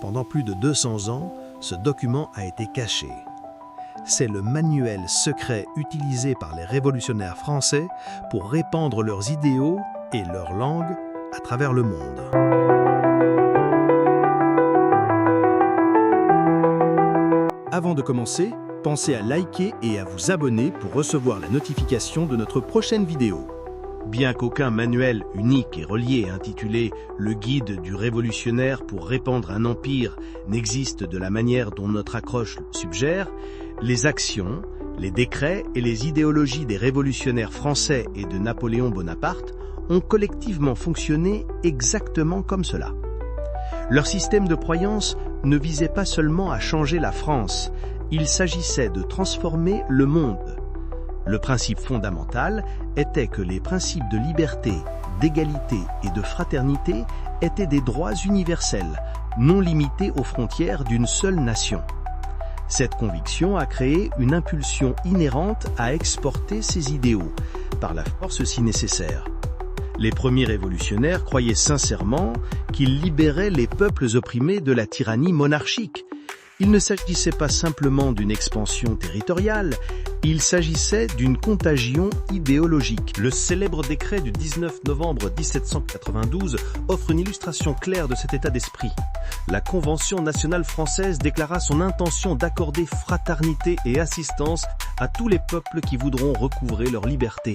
Pendant plus de 200 ans, ce document a été caché. C'est le manuel secret utilisé par les révolutionnaires français pour répandre leurs idéaux et leur langue à travers le monde. Avant de commencer, pensez à liker et à vous abonner pour recevoir la notification de notre prochaine vidéo. Bien qu'aucun manuel unique et relié intitulé « Le guide du révolutionnaire pour répandre un empire » n'existe de la manière dont notre accroche le suggère, les actions, les décrets et les idéologies des révolutionnaires français et de Napoléon Bonaparte ont collectivement fonctionné exactement comme cela. Leur système de croyance ne visait pas seulement à changer la France, il s'agissait de transformer le monde. Le principe fondamental était que les principes de liberté, d'égalité et de fraternité étaient des droits universels, non limités aux frontières d'une seule nation. Cette conviction a créé une impulsion inhérente à exporter ces idéaux, par la force si nécessaire. Les premiers révolutionnaires croyaient sincèrement qu'ils libéraient les peuples opprimés de la tyrannie monarchique. Il ne s'agissait pas simplement d'une expansion territoriale, il s'agissait d'une contagion idéologique. Le célèbre décret du 19 novembre 1792 offre une illustration claire de cet état d'esprit. La Convention nationale française déclara son intention d'accorder fraternité et assistance à tous les peuples qui voudront recouvrer leur liberté.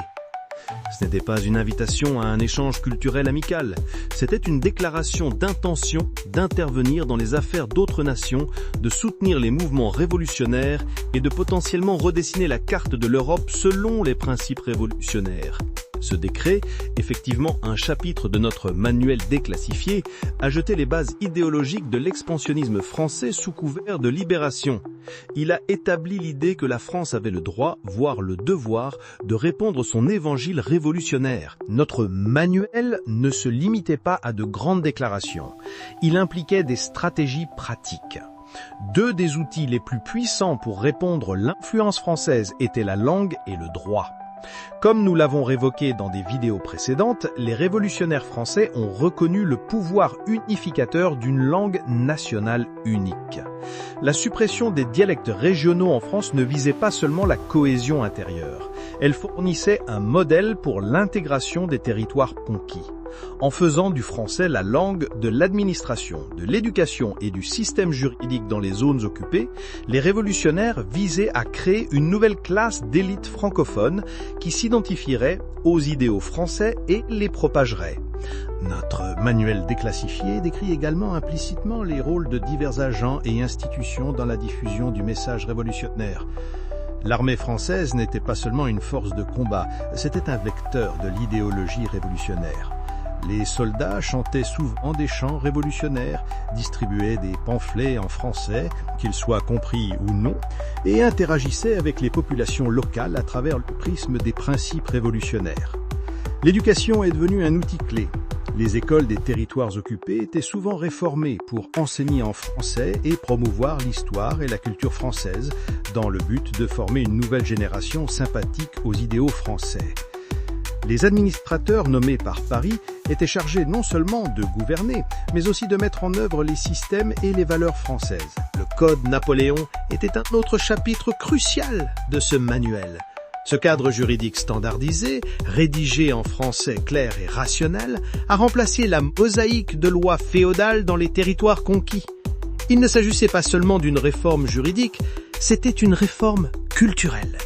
Ce n'était pas une invitation à un échange culturel amical, c'était une déclaration d'intention d'intervenir dans les affaires d'autres nations, de soutenir les mouvements révolutionnaires et de potentiellement redessiner la carte de l'Europe selon les principes révolutionnaires. Ce décret, effectivement un chapitre de notre manuel déclassifié, a jeté les bases idéologiques de l'expansionnisme français sous couvert de libération. Il a établi l'idée que la France avait le droit, voire le devoir, de répandre son évangile révolutionnaire. Notre manuel ne se limitait pas à de grandes déclarations. Il impliquait des stratégies pratiques. Deux des outils les plus puissants pour répondre l'influence française étaient la langue et le droit. Comme nous l'avons révoqué dans des vidéos précédentes, les révolutionnaires français ont reconnu le pouvoir unificateur d'une langue nationale unique. La suppression des dialectes régionaux en France ne visait pas seulement la cohésion intérieure, elle fournissait un modèle pour l'intégration des territoires conquis. En faisant du français la langue de l'administration, de l'éducation et du système juridique dans les zones occupées, les révolutionnaires visaient à créer une nouvelle classe d'élite francophone qui s'identifierait aux idéaux français et les propagerait. Notre manuel déclassifié décrit également implicitement les rôles de divers agents et institutions dans la diffusion du message révolutionnaire. L'armée française n'était pas seulement une force de combat, c'était un vecteur de l'idéologie révolutionnaire. Les soldats chantaient souvent des chants révolutionnaires, distribuaient des pamphlets en français, qu'ils soient compris ou non, et interagissaient avec les populations locales à travers le prisme des principes révolutionnaires. L'éducation est devenue un outil clé. Les écoles des territoires occupés étaient souvent réformées pour enseigner en français et promouvoir l'histoire et la culture française, dans le but de former une nouvelle génération sympathique aux idéaux français. Les administrateurs nommés par Paris étaient chargés non seulement de gouverner, mais aussi de mettre en œuvre les systèmes et les valeurs françaises. Le Code Napoléon était un autre chapitre crucial de ce manuel. Ce cadre juridique standardisé, rédigé en français clair et rationnel, a remplacé la mosaïque de lois féodales dans les territoires conquis. Il ne s'agissait pas seulement d'une réforme juridique, c'était une réforme culturelle.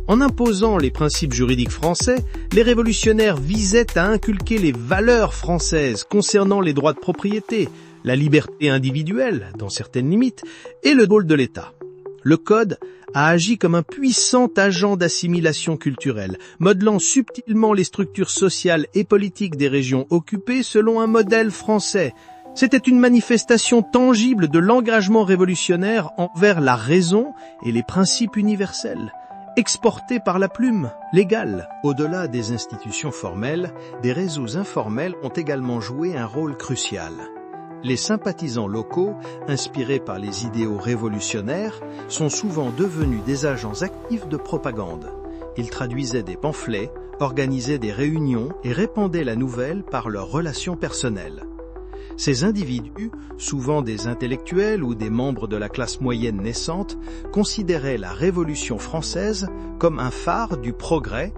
En imposant les principes juridiques français, les révolutionnaires visaient à inculquer les valeurs françaises concernant les droits de propriété, la liberté individuelle, dans certaines limites, et le rôle de l'État. Le Code a agi comme un puissant agent d'assimilation culturelle, modelant subtilement les structures sociales et politiques des régions occupées selon un modèle français. C'était une manifestation tangible de l'engagement révolutionnaire envers la raison et les principes universels, exportés par la plume légale. Au-delà des institutions formelles, des réseaux informels ont également joué un rôle crucial. Les sympathisants locaux, inspirés par les idéaux révolutionnaires, sont souvent devenus des agents actifs de propagande. Ils traduisaient des pamphlets, organisaient des réunions et répandaient la nouvelle par leurs relations personnelles. Ces individus, souvent des intellectuels ou des membres de la classe moyenne naissante, considéraient la Révolution française comme un phare du progrès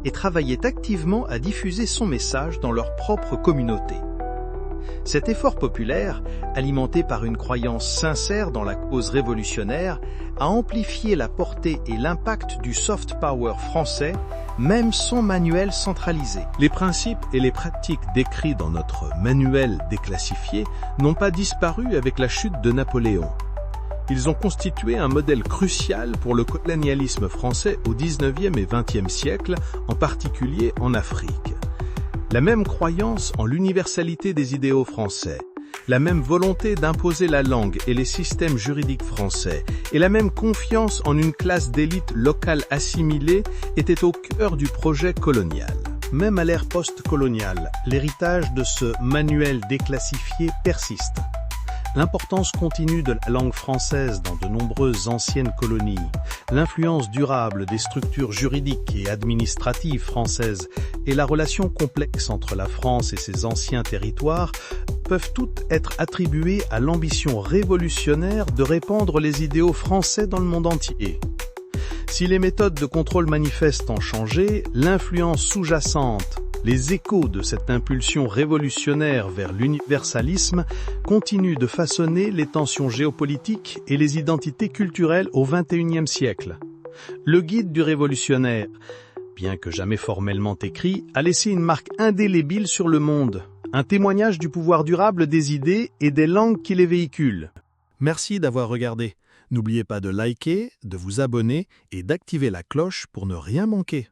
et travaillaient activement à diffuser son message dans leur propre communauté. Cet effort populaire, alimenté par une croyance sincère dans la cause révolutionnaire, a amplifié la portée et l'impact du soft power français, même sans manuel centralisé. Les principes et les pratiques décrits dans notre manuel déclassifié n'ont pas disparu avec la chute de Napoléon. Ils ont constitué un modèle crucial pour le colonialisme français au XIXe et XXe siècle, en particulier en Afrique. La même croyance en l'universalité des idéaux français, la même volonté d'imposer la langue et les systèmes juridiques français, et la même confiance en une classe d'élite locale assimilée étaient au cœur du projet colonial. Même à l'ère post-coloniale, l'héritage de ce manuel déclassifié persiste. L'importance continue de la langue française dans de nombreuses anciennes colonies, l'influence durable des structures juridiques et administratives françaises et la relation complexe entre la France et ses anciens territoires peuvent toutes être attribuées à l'ambition révolutionnaire de répandre les idéaux français dans le monde entier. Si les méthodes de contrôle manifestes ont changé, l'influence sous-jacente, les échos de cette impulsion révolutionnaire vers l'universalisme continuent de façonner les tensions géopolitiques et les identités culturelles au XXIe siècle. Le guide du révolutionnaire, bien que jamais formellement écrit, a laissé une marque indélébile sur le monde, un témoignage du pouvoir durable des idées et des langues qui les véhiculent. Merci d'avoir regardé. N'oubliez pas de liker, de vous abonner et d'activer la cloche pour ne rien manquer.